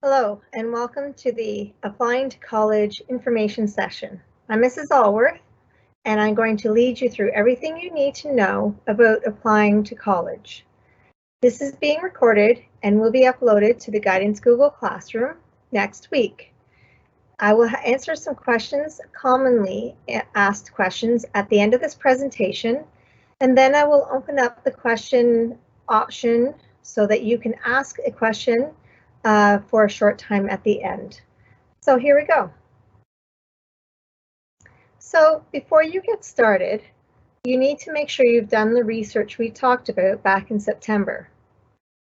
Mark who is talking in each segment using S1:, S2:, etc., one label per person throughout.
S1: Hello, and welcome to the Applying to College information session. I'm Mrs. Allworth, and I'm going to lead you through everything you need to know about applying to college. This is being recorded and will be uploaded to the Guidance Google Classroom next week. I will answer some questions, commonly asked questions, at the end of this presentation, and then I will open up the question option so that you can ask a question for a short time at the end. So here we go. So before you get started, you need to make sure you've done the research we talked about back in September.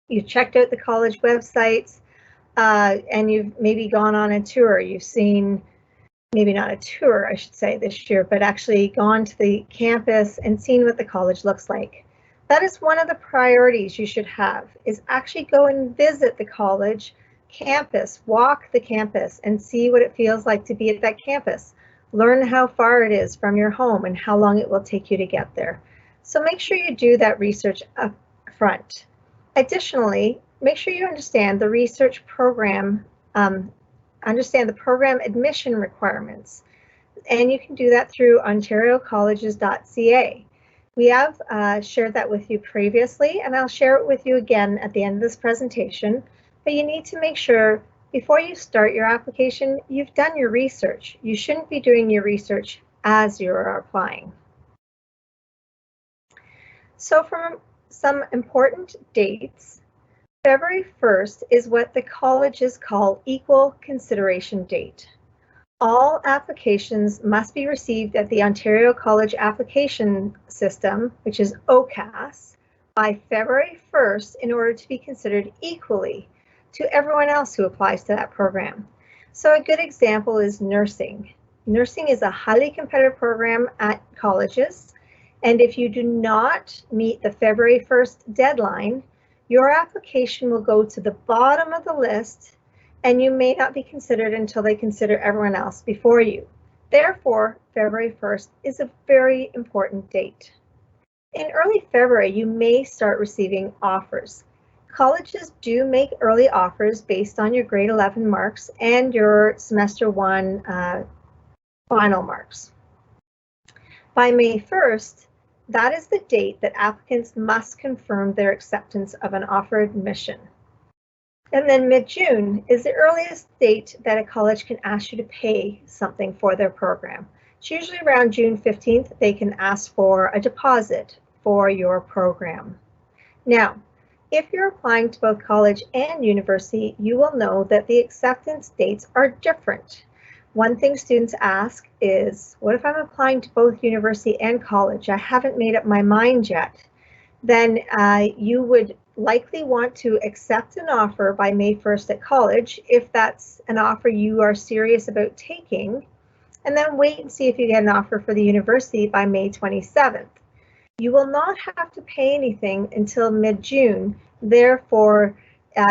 S1: You've checked out the college websites and you've maybe gone on a tour. You've seen, maybe not a tour, I should say this year, but actually gone to the campus and seen what the college looks like. That is one of the priorities you should have, is actually go and visit the college campus, walk the campus and see what it feels like to be at that campus. Learn how far it is from your home and how long it will take you to get there. So make sure you do that research up front. Additionally, make sure you understand the research program, understand the program admission requirements. And you can do that through ontariocolleges.ca. We have shared that with you previously, and I'll share it with you again at the end of this presentation, but you need to make sure before you start your application, you've done your research. You shouldn't be doing your research as you're applying. So from some important dates, February 1st is what the colleges call equal consideration date. All applications must be received at the Ontario College Application System, which is OCAS, by February 1st in order to be considered equally to everyone else who applies to that program. So a good example is nursing. Nursing is a highly competitive program at colleges, and if you do not meet the February 1st deadline, your application will go to the bottom of the list and you may not be considered until they consider everyone else before you. Therefore, February 1st is a very important date. In early February, you may start receiving offers. Colleges do make early offers based on your grade 11 marks and your semester 1 final marks. By May 1st, that is the date that applicants must confirm their acceptance of an offer admission. And then mid-June is the earliest date that a college can ask you to pay something for their program. It's usually around June 15th, they can ask for a deposit for your program. Now, if you're applying to both college and university, you will know that the acceptance dates are different. One thing students ask is, what if I'm applying to both university and college? I haven't made up my mind yet. Then you would likely want to accept an offer by May 1st at college, if that's an offer you are serious about taking, and then wait and see if you get an offer for the university by May 27th. You will not have to pay anything until mid-June, therefore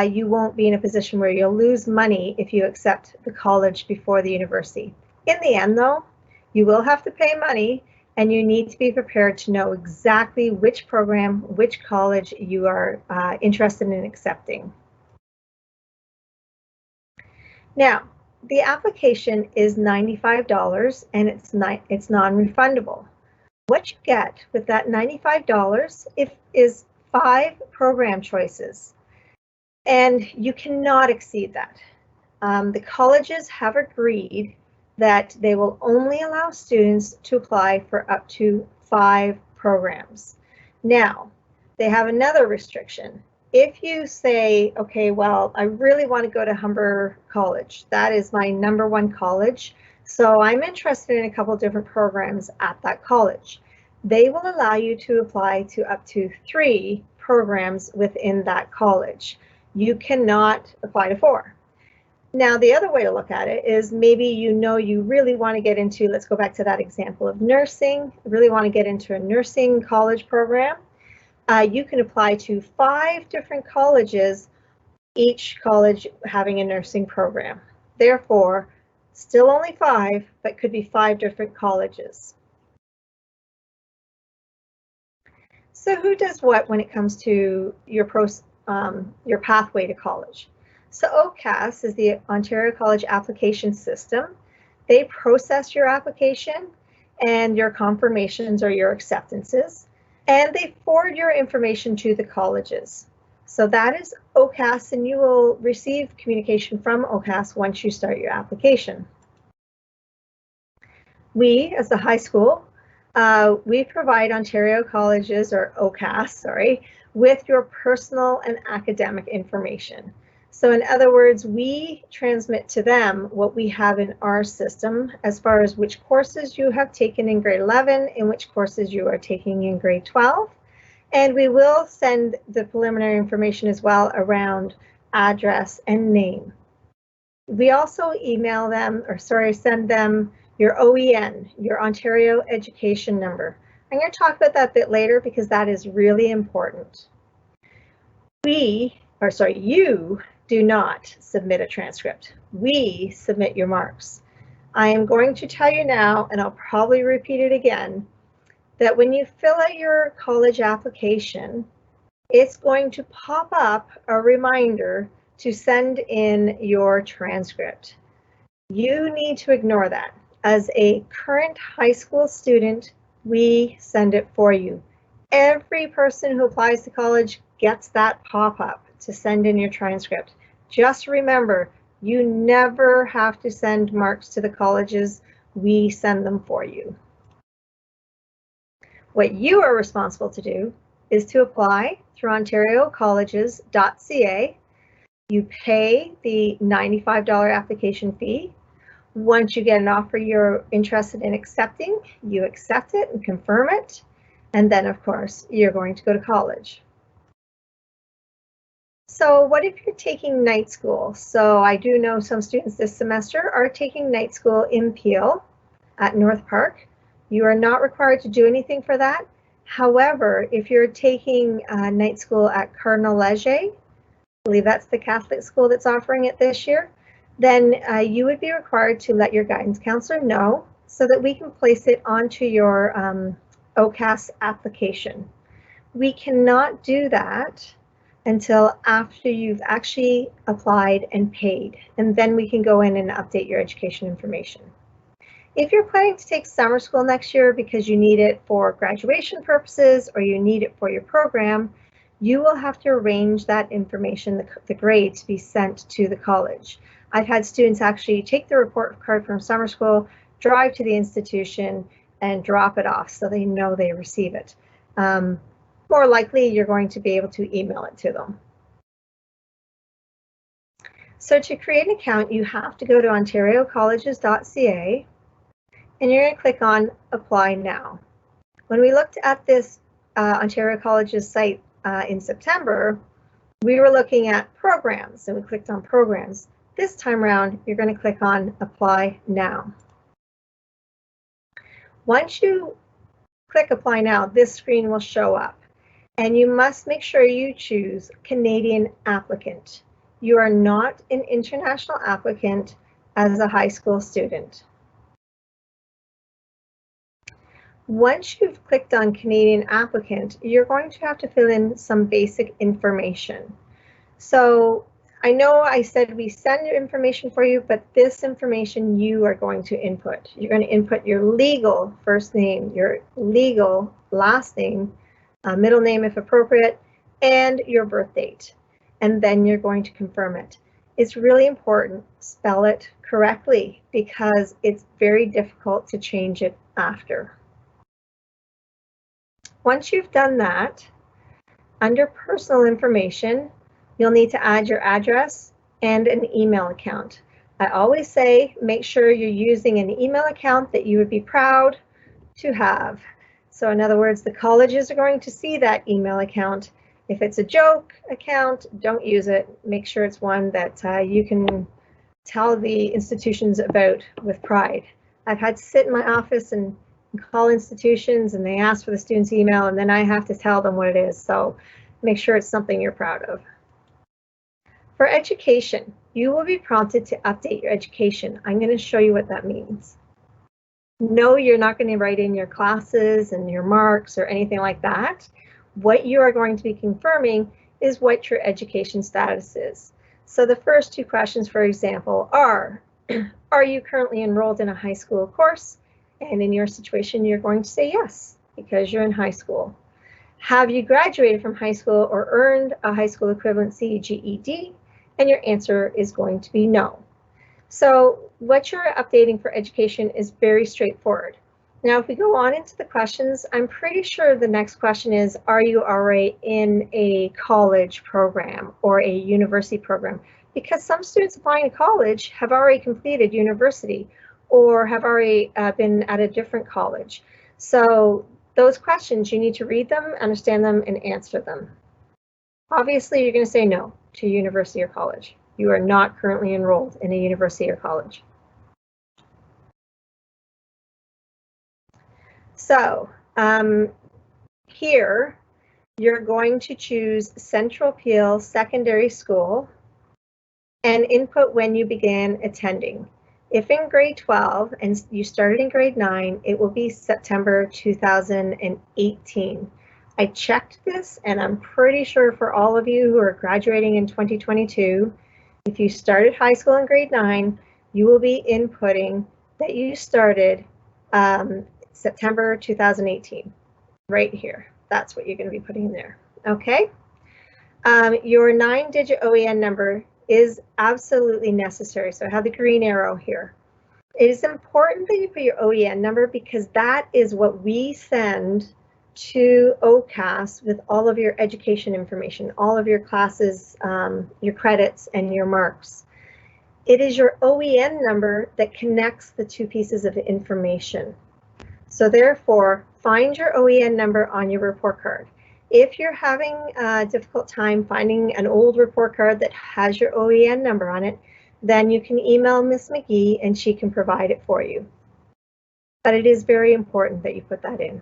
S1: you won't be in a position where you'll lose money if you accept the college before the university. In the end though, you will have to pay money, and you need to be prepared to know exactly which program, which college you are interested in accepting. Now, the application is $95 and it's non-refundable. What you get with that $95 is 5 program choices, and you cannot exceed that. The colleges have agreed that they will only allow students to apply for up to 5 programs. Now, they have another restriction. If you say, okay, well, I really want to go to Humber College, that is my #1 college, so I'm interested in a couple different programs at that college, they will allow you to apply to up to 3 programs within that college. You cannot apply to 4. Now, the other way to look at it is maybe you really want to get into, let's go back to that example of nursing, really want to get into a nursing college program. You can apply to 5 different colleges, each college having a nursing program. Therefore, still only 5, but could be 5 different colleges. So who does what when it comes to your pathway to college? So OCAS is the Ontario College Application System. They process your application and your confirmations or your acceptances, and they forward your information to the colleges. So that is OCAS, and you will receive communication from OCAS once you start your application. We, as the high school, we provide Ontario colleges, or OCAS, sorry, with your personal and academic information. So in other words, we transmit to them what we have in our system as far as which courses you have taken in grade 11 and which courses you are taking in grade 12. And we will send the preliminary information as well around address and name. We also email them, or sorry, send them your OEN, your Ontario Education Number. I'm going to talk about that a bit later because that is really important. You do not submit a transcript. We submit your marks. I am going to tell you now, and I'll probably repeat it again, that when you fill out your college application, it's going to pop up a reminder to send in your transcript. You need to ignore that. As a current high school student, we send it for you. Every person who applies to college gets that pop-up to send in your transcript. Just remember, you never have to send marks to the colleges. We send them for you. What you are responsible to do is to apply through ontariocolleges.ca. You pay the $95 application fee. Once you get an offer you're interested in accepting, you accept it and confirm it. And then, of course, you're going to go to college. So what if you're taking night school? So I do know some students this semester are taking night school in Peel at North Park. You are not required to do anything for that. However, if you're taking night school at Cardinal Leger, I believe that's the Catholic school that's offering it this year, then you would be required to let your guidance counselor know so that we can place it onto your OCAS application. We cannot do that until after you've actually applied and paid, and then we can go in and update your education information. If you're planning to take summer school next year because you need it for graduation purposes or you need it for your program, you will have to arrange that information, the grade, to be sent to the college. I've had students actually take the report card from summer school, drive to the institution, and drop it off so they know they receive it. More likely, you're going to be able to email it to them. So to create an account, you have to go to ontariocolleges.ca, and you're going to click on Apply Now. When we looked at this Ontario Colleges site in September, we were looking at programs, and we clicked on Programs. This time around, you're going to click on Apply Now. Once you click Apply Now, this screen will show up, and you must make sure you choose Canadian applicant. You are not an international applicant as a high school student. Once you've clicked on Canadian applicant, you're going to have to fill in some basic information. So I know I said we send your information for you, but this information you are going to input. You're going to input your legal first name, your legal last name, middle name if appropriate, and your birth date. And then you're going to confirm it. It's really important, spell it correctly because it's very difficult to change it after. Once you've done that, under personal information, you'll need to add your address and an email account. I always say make sure you're using an email account that you would be proud to have. So in other words, the colleges are going to see that email account. If it's a joke account, don't use it. Make sure it's one that you can tell the institutions about with pride. I've had to sit in my office and call institutions and they ask for the student's email and then I have to tell them what it is. So make sure it's something you're proud of. For education, you will be prompted to update your education. I'm going to show you what that means. No, you're not going to write in your classes and your marks or anything like that. What you are going to be confirming is what your education status is. So the first two questions, for example, are you currently enrolled in a high school course? And in your situation, you're going to say yes, because you're in high school. Have you graduated from high school or earned a high school equivalency GED? And your answer is going to be no. So what you're updating for education is very straightforward. Now, if we go on into the questions, I'm pretty sure the next question is, are you already in a college program or a university program? Because some students applying to college have already completed university or have already been at a different college. So those questions, you need to read them, understand them, and answer them. Obviously, you're going to say no to university or college. You are not currently enrolled in a university or college. So here, you're going to choose Central Peel Secondary School and input when you began attending. If in grade 12 and you started in grade 9, it will be September 2018. I checked this, and I'm pretty sure for all of you who are graduating in 2022, if you started high school in grade 9, you will be inputting that you started September 2018, right here. That's what you're going to be putting in there, okay? Your 9-digit OEN number is absolutely necessary, so I have the green arrow here. It is important that you put your OEN number because that is what we send to OCAS with all of your education information, all of your classes, your credits, and your marks. It is your OEN number that connects the two pieces of information. So therefore, find your OEN number on your report card. If you're having a difficult time finding an old report card that has your OEN number on it, then you can email Ms. McGee and she can provide it for you. But it is very important that you put that in.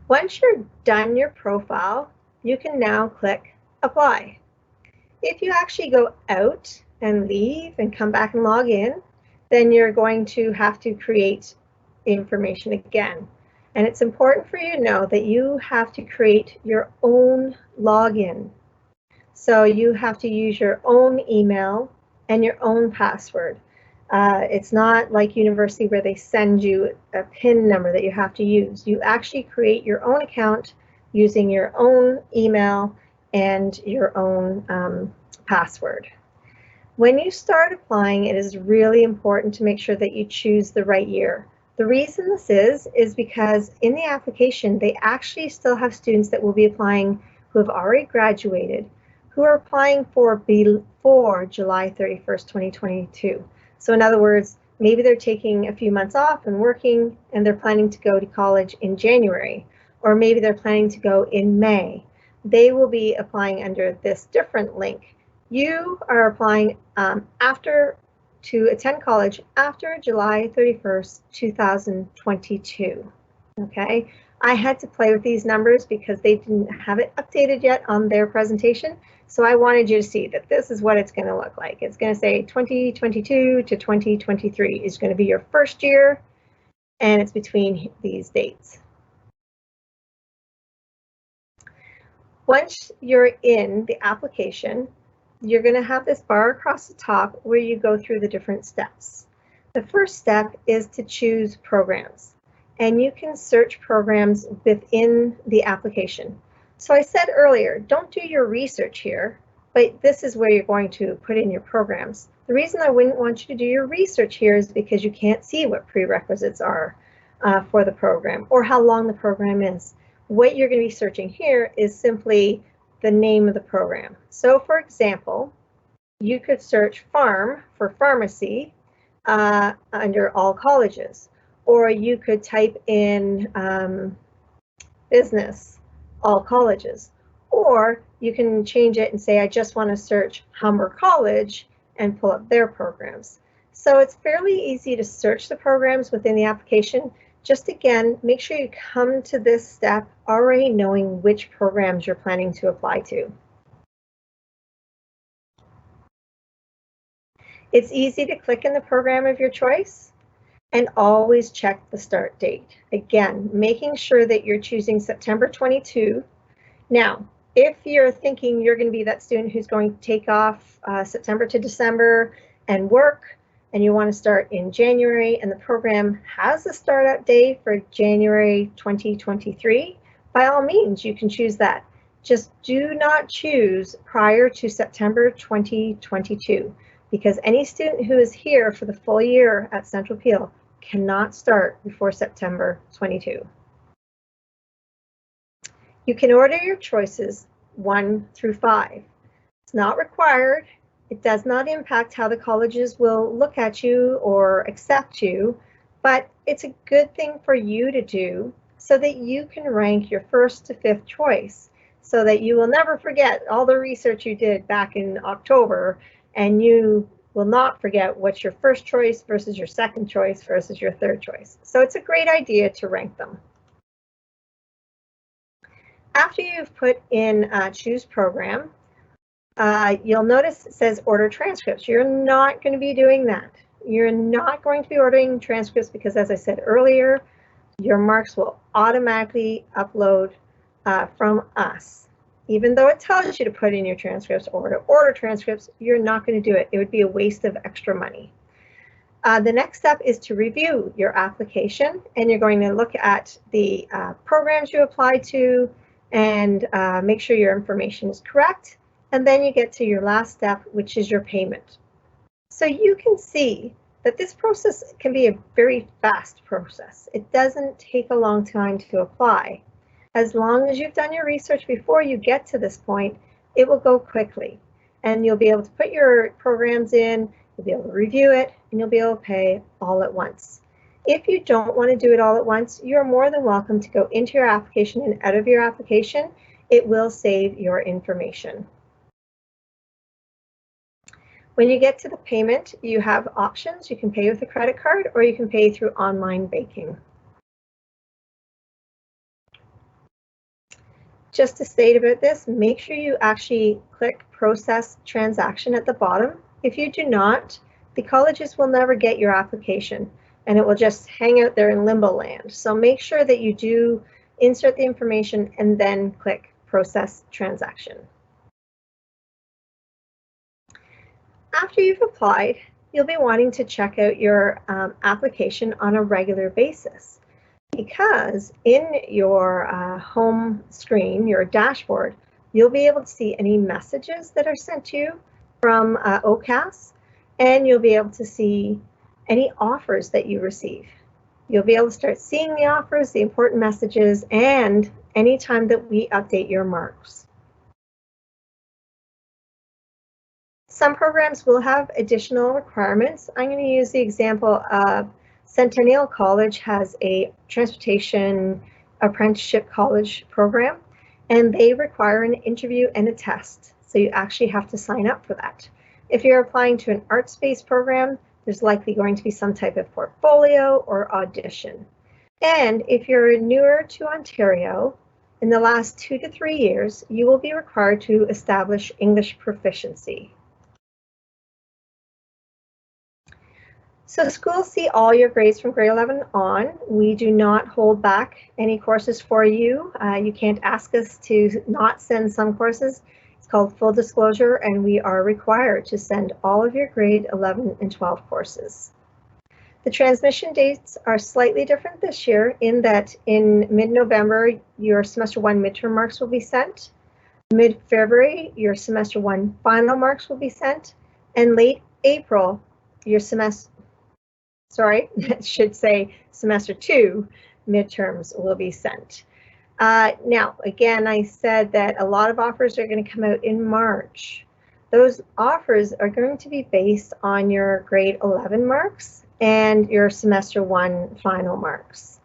S1: Once you're done your profile, you can now click Apply. If you actually go out and leave and come back and log in, then you're going to have to create information again. And it's important for you to know that you have to create your own login. So you have to use your own email and your own password. It's not like university where they send you a PIN number that you have to use. You actually create your own account using your own email and your own password. When you start applying, it is really important to make sure that you choose the right year. The reason this is because in the application, they actually still have students that will be applying who have already graduated, who are applying for before July 31st, 2022. So in other words, maybe they're taking a few months off and working and they're planning to go to college in January, or maybe they're planning to go in May. They will be applying under this different link. You are applying to attend college after July 31st, 2022, okay? I had to play with these numbers because they didn't have it updated yet on their presentation, so I wanted you to see that this is what it's going to look like. It's going to say 2022 to 2023 is going to be your first year, and it's between these dates. Once you're in the application, you're going to have this bar across the top where you go through the different steps. The first step is to choose programs, and you can search programs within the application. So I said earlier, don't do your research here, but this is where you're going to put in your programs. The reason I wouldn't want you to do your research here is because you can't see what prerequisites are for the program or how long the program is. What you're going to be searching here is simply the name of the program. So for example, you could search Pharm for pharmacy under all colleges, or you could type in business, all colleges, or you can change it and say, I just want to search Humber College and pull up their programs. So it's fairly easy to search the programs within the application. Just again, make sure you come to this step already knowing which programs you're planning to apply to. It's easy to click in the program of your choice and always check the start date. Again, making sure that you're choosing September 22. Now, if you're thinking you're going to be that student who's going to take off September to December and work, and you want to start in January, and the program has a start-out day for January 2023, by all means, you can choose that. Just do not choose prior to September 2022, because any student who is here for the full year at Central Peel cannot start before September 22. You can order your choices 1 through 5. It's not required. It does not impact how the colleges will look at you or accept you, but it's a good thing for you to do so that you can rank your 1st to 5th choice, so that you will never forget all the research you did back in October, and you will not forget what's your 1st choice versus your 2nd choice versus your 3rd choice. So it's a great idea to rank them. After you've put in choose program, you'll notice it says order transcripts. You're not going to be doing that. You're not going to be ordering transcripts because, as I said earlier, your marks will automatically upload from us. Even though it tells you to put in your transcripts or to order transcripts, you're not going to do it. It would be a waste of extra money. The next step is to review your application, and you're going to look at the programs you applied to and make sure your information is correct. And then you get to your last step, which is your payment. So you can see that this process can be a very fast process. It doesn't take a long time to apply. As long as you've done your research before you get to this point, it will go quickly. And you'll be able to put your programs in, you'll be able to review it, and you'll be able to pay all at once. If you don't want to do it all at once, you're more than welcome to go into your application and out of your application. It will save your information. When you get to the payment, you have options. You can pay with a credit card or you can pay through online banking. Just to state about this, make sure you actually click process transaction at the bottom. If you do not, the colleges will never get your application and it will just hang out there in limbo land. So make sure that you do insert the information and then click process transaction. After you've applied, you'll be wanting to check out your application on a regular basis, because in your home screen, your dashboard, you'll be able to see any messages that are sent to you from OCAS, and you'll be able to see any offers that you receive. You'll be able to start seeing the offers, the important messages, and anytime that we update your marks. Some programs will have additional requirements. I'm going to use the example of Centennial College has a transportation apprenticeship college program, and they require an interview and a test. So you actually have to sign up for that. If you're applying to an arts-based program, there's likely going to be some type of portfolio or audition. And if you're newer to Ontario, in the last 2 to 3 years, you will be required to establish English proficiency. So schools see all your grades from grade 11 on. We do not hold back any courses for you. You can't ask us to not send some courses. It's called full disclosure, and we are required to send all of your grade 11 and 12 courses. The transmission dates are slightly different this year in that in mid-November, your semester 1 midterm marks will be sent. Mid-February, your semester 1 final marks will be sent. And late April, your semester 2 midterms will be sent. Now, again, I said that a lot of offers are going to come out in March. Those offers are going to be based on your grade 11 marks and your semester 1 final marks.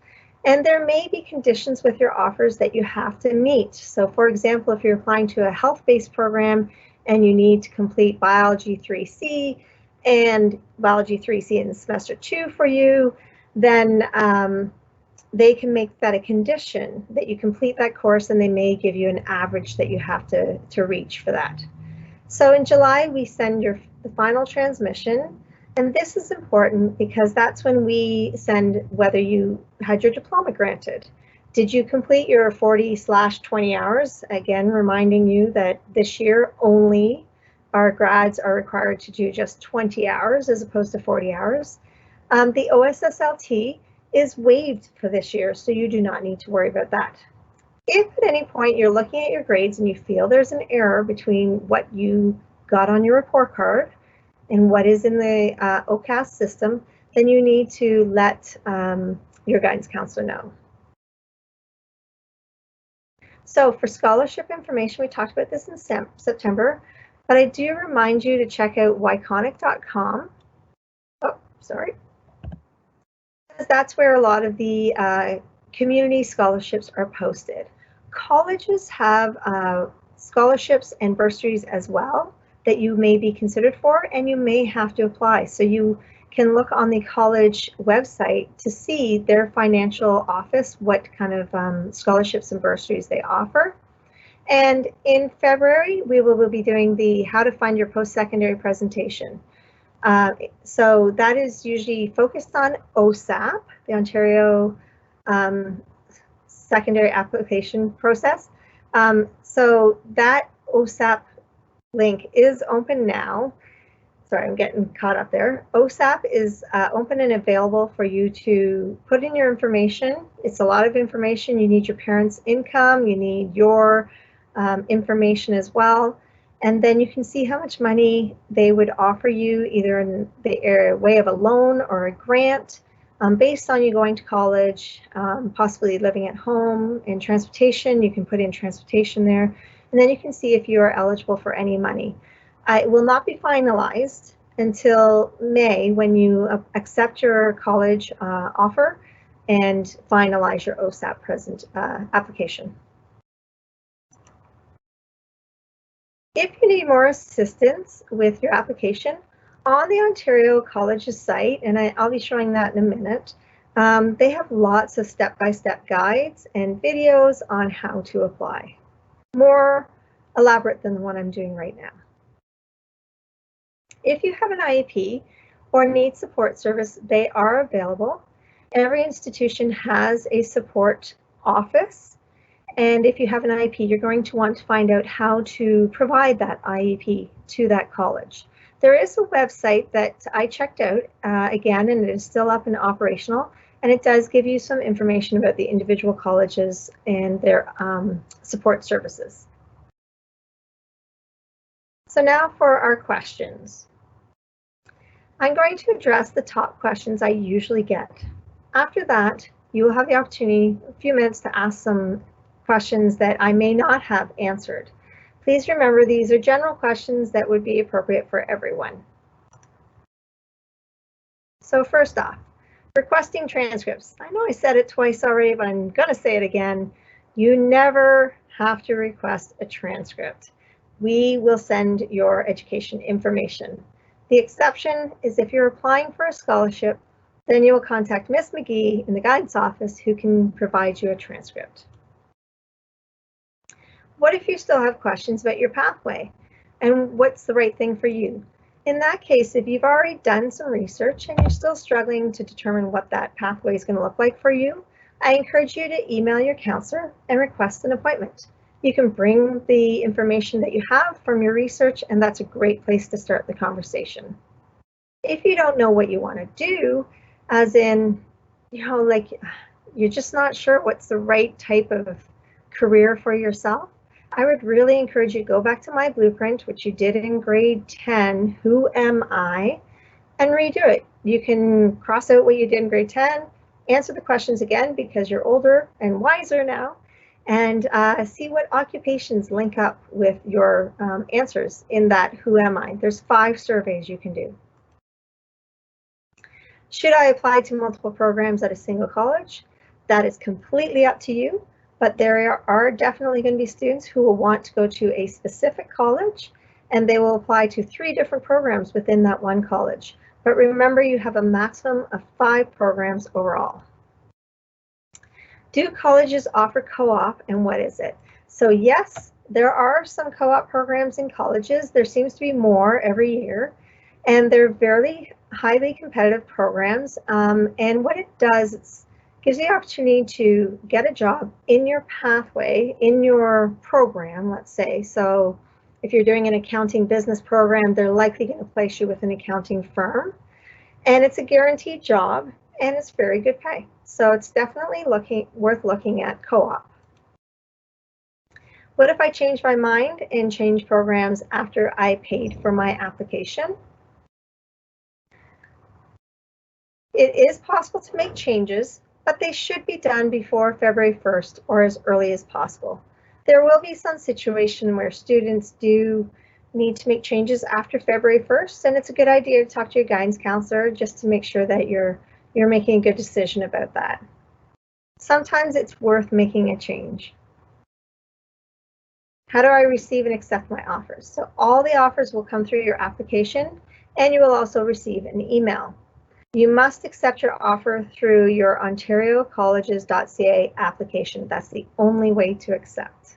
S1: And there may be conditions with your offers that you have to meet. So for example, if you're applying to a health-based program and you need to complete Biology 3C, and Biology 3C in semester 2 for you, then they can make that a condition that you complete that course, and they may give you an average that you have to reach for that. So in July, we send the final transmission, and this is important because that's when we send whether you had your diploma granted. Did you complete your 40/20 hours? Again, reminding you that this year only our grads are required to do just 20 hours as opposed to 40 hours. The OSSLT is waived for this year, so you do not need to worry about that. If at any point you're looking at your grades and you feel there's an error between what you got on your report card and what is in the OCAS system, then you need to let your guidance counselor know. So for scholarship information, we talked about this in September, but I do remind you to check out yconic.com. Oh, sorry. That's where a lot of the community scholarships are posted. Colleges have scholarships and bursaries as well that you may be considered for, and you may have to apply. So you can look on the college website to see their financial office, what kind of scholarships and bursaries they offer. And in February, we will be doing the How to Find Your Post-Secondary presentation. So that is usually focused on OSAP, the Ontario Secondary Application Process. So that OSAP link is open now. Sorry, I'm getting caught up there. OSAP is open and available for you to put in your information. It's a lot of information. You need your parents' income, you need your information as well. And then you can see how much money they would offer you, either in the way of a loan or a grant, based on you going to college, possibly living at home, and transportation. You can put in transportation there. And then you can see if you are eligible for any money. It will not be finalized until May when you accept your college offer and finalize your OSAP application. If you need more assistance with your application, on the Ontario College's site, and I'll be showing that in a minute, they have lots of step-by-step guides and videos on how to apply. More elaborate than the one I'm doing right now. If you have an IEP or need support service, they are available. Every institution has a support office. And if you have an IEP, you're going to want to find out how to provide that IEP to that college. There is a website that I checked out again, and it is still up and operational. And it does give you some information about the individual colleges and their support services. So now for our questions. I'm going to address the top questions I usually get. After that, you will have the opportunity, a few minutes, to ask some questions that I may not have answered. Please remember, these are general questions that would be appropriate for everyone. So first off, requesting transcripts. I know I said it twice already, but I'm going to say it again. You never have to request a transcript. We will send your education information. The exception is if you're applying for a scholarship, then you will contact Ms. McGee in the guidance office, who can provide you a transcript. What if you still have questions about your pathway and what's the right thing for you? In that case, if you've already done some research and you're still struggling to determine what that pathway is going to look like for you, I encourage you to email your counselor and request an appointment. You can bring the information that you have from your research, and that's a great place to start the conversation. If you don't know what you want to do, as in, like you're just not sure what's the right type of career for yourself, I would really encourage you to go back to my blueprint, which you did in grade 10, Who Am I, and redo it. You can cross out what you did in grade 10, answer the questions again because you're older and wiser now, and see what occupations link up with your answers in that Who Am I. There's 5 surveys you can do. Should I apply to multiple programs at a single college? That is completely up to you, but there are definitely going to be students who will want to go to a specific college, and they will apply to 3 different programs within that one college. But remember, you have a maximum of 5 programs overall. Do colleges offer co-op, and what is it? So yes, there are some co-op programs in colleges. There seems to be more every year, and they're very highly competitive programs. And what it does, it's gives you the opportunity to get a job in your pathway, in your program, let's say. So if you're doing an accounting business program, they're likely going to place you with an accounting firm. And it's a guaranteed job, and it's very good pay. So it's definitely worth looking at co-op. What if I change my mind and change programs after I paid for my application? It is possible to make changes, but they should be done before February 1st or as early as possible. There will be some situation where students do need to make changes after February 1st, and it's a good idea to talk to your guidance counselor just to make sure that you're making a good decision about that. Sometimes it's worth making a change. How do I receive and accept my offers? So all the offers will come through your application, and you will also receive an email. You must accept your offer through your ontariocolleges.ca application. That's the only way to accept.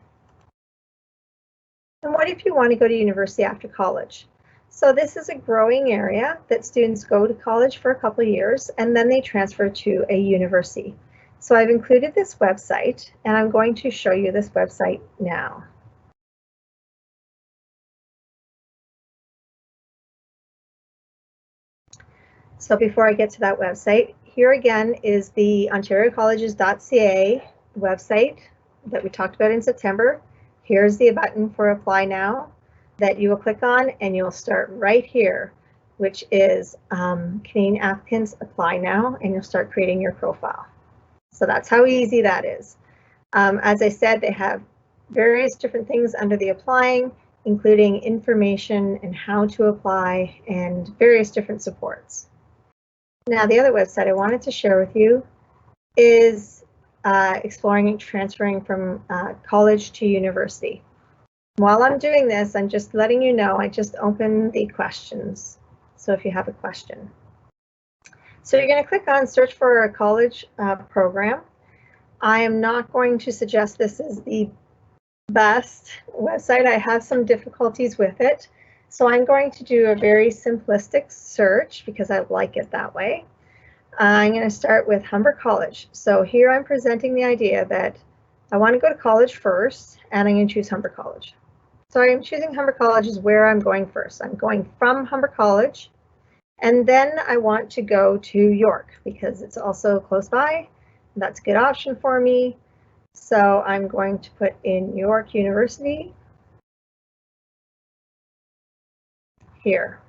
S1: And what if you want to go to university after college? So this is a growing area that students go to college for a couple of years and then they transfer to a university. So I've included this website, and I'm going to show you this website now. So before I get to that website, here again is the ontariocolleges.ca website that we talked about in September. Here's the button for Apply Now that you will click on, and you'll start right here, which is Canadian Applicants Apply Now, and you'll start creating your profile. So that's how easy that is. As I said, they have various different things under the applying, including information and how to apply and various different supports. Now, the other website I wanted to share with you is exploring and transferring from college to university. While I'm doing this, I'm just letting you know, I just opened the questions. So if you have a question. So you're going to click on search for a college program. I am not going to suggest this is the best website. I have some difficulties with it. So I'm going to do a very simplistic search because I like it that way. I'm going to start with Humber College. So here I'm presenting the idea that I want to go to college first, and I'm going to choose Humber College. So I'm choosing Humber College is where I'm going first. I'm going from Humber College, and then I want to go to York because it's also close by. That's a good option for me. So I'm going to put in York University here.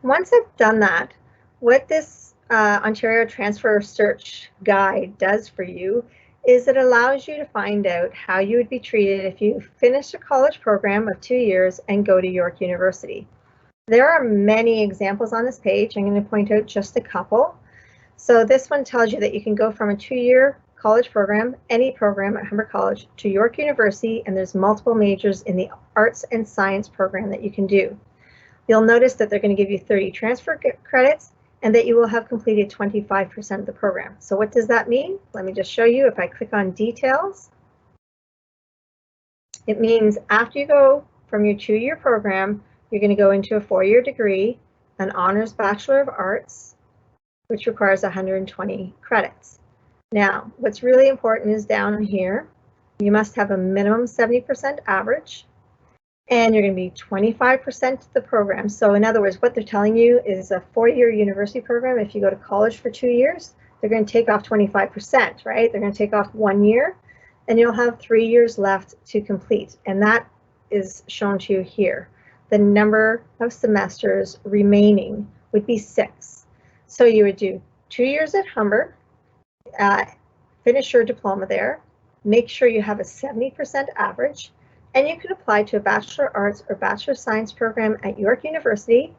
S1: Once I've done that, what this Ontario Transfer Search Guide does for you is it allows you to find out how you would be treated if you finish a college program of 2 years and go to York University. There are many examples on this page. I'm going to point out just a couple. So this one tells you that you can go from a 2-year college program, any program at Humber College, to York University, and there's multiple majors in the arts and science program that you can do. You'll notice that they're going to give you 30 transfer credits and that you will have completed 25% of the program. So what does that mean? Let me just show you. If I click on details, it means after you go from your 2-year program, you're going to go into a 4-year degree, an honors Bachelor of Arts, which requires 120 credits. Now, what's really important is down here, you must have a minimum 70% average, and you're going to be 25% of the program. So in other words, what they're telling you is a 4-year university program. If you go to college for 2 years, they're going to take off 25%, right? They're going to take off 1 year, and you'll have 3 years left to complete. And that is shown to you here. The number of semesters remaining would be 6. So you would do 2 years at Humber, finish your diploma there, make sure you have a 70% average, and you can apply to a Bachelor of Arts or Bachelor of Science program at York University,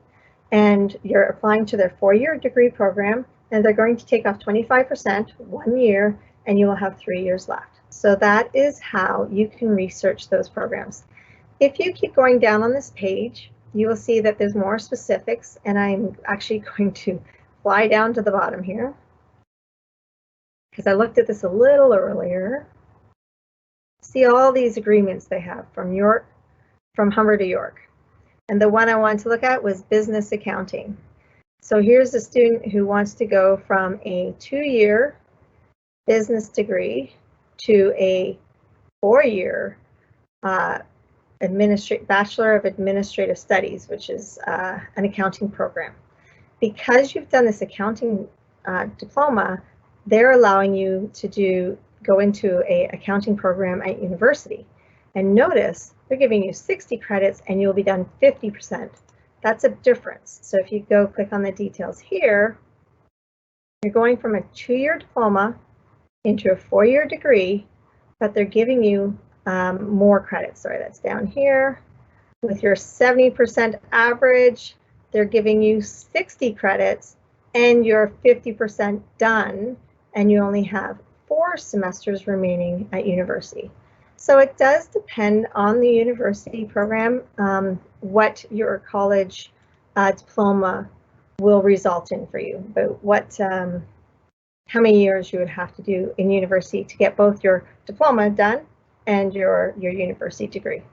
S1: and you're applying to their 4-year degree program, and they're going to take off 25%, 1 year, and you will have 3 years left. So that is how you can research those programs. If you keep going down on this page, you will see that there's more specifics, and I'm actually going to fly down to the bottom here because I looked at this a little earlier. See all these agreements they have from Humber to York. And the one I wanted to look at was business accounting. So here's a student who wants to go from a 2-year business degree to a 4-year Bachelor of Administrative Studies, which is an accounting program. Because you've done this accounting diploma, they're allowing you to go into an accounting program at university. And notice they're giving you 60 credits and you'll be done 50%. That's a difference. So if you go click on the details here, you're going from a 2-year diploma into a 4-year degree, but they're giving you more credits. Sorry, that's down here. With your 70% average, they're giving you 60 credits and you're 50% done, and you only have 4 semesters remaining at university. So it does depend on the university program what your college diploma will result in for you, but what how many years you would have to do in university to get both your diploma done and your university degree.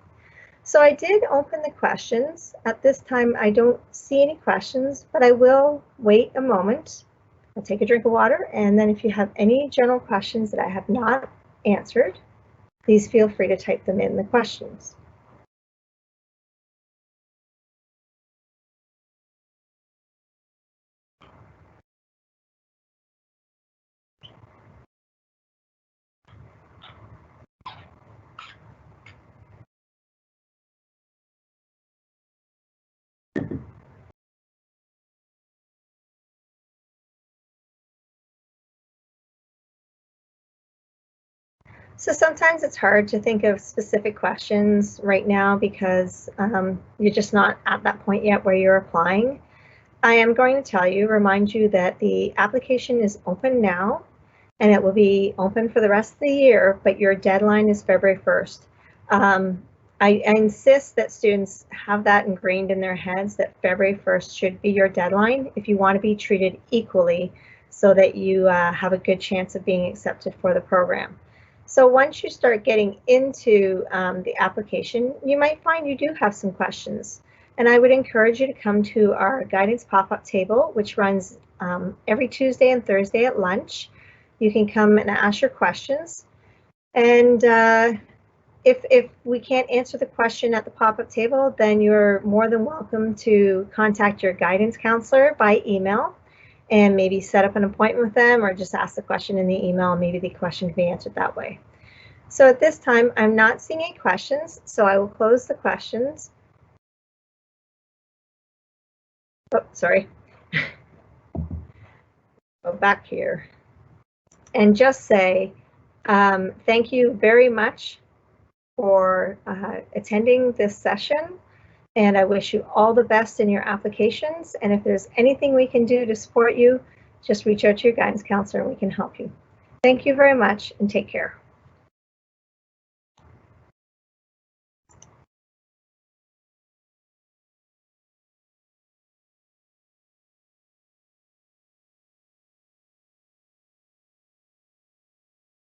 S1: So I did open the questions. At this time, I don't see any questions, but I will wait a moment. I'll take a drink of water, and then if you have any general questions that I have not answered, please feel free to type them in the questions. So sometimes it's hard to think of specific questions right now because you're just not at that point yet where you're applying. I am going to remind you that the application is open now and it will be open for the rest of the year, but your deadline is February 1st. I insist that students have that ingrained in their heads that February 1st should be your deadline if you want to be treated equally so that you have a good chance of being accepted for the program. So once you start getting into the application, you might find you do have some questions. And I would encourage you to come to our guidance pop-up table, which runs every Tuesday and Thursday at lunch. You can come and ask your questions. And if we can't answer the question at the pop-up table, then you're more than welcome to contact your guidance counselor by email and maybe set up an appointment with them or just ask the question in the email and maybe the question can be answered that way. So at this time, I'm not seeing any questions, so I will close the questions. Oh, sorry. Go back here and just say thank you very much for attending this session, and I wish you all the best in your applications. And if there's anything we can do to support you, just reach out to your guidance counselor and we can help you. Thank you very much and take care.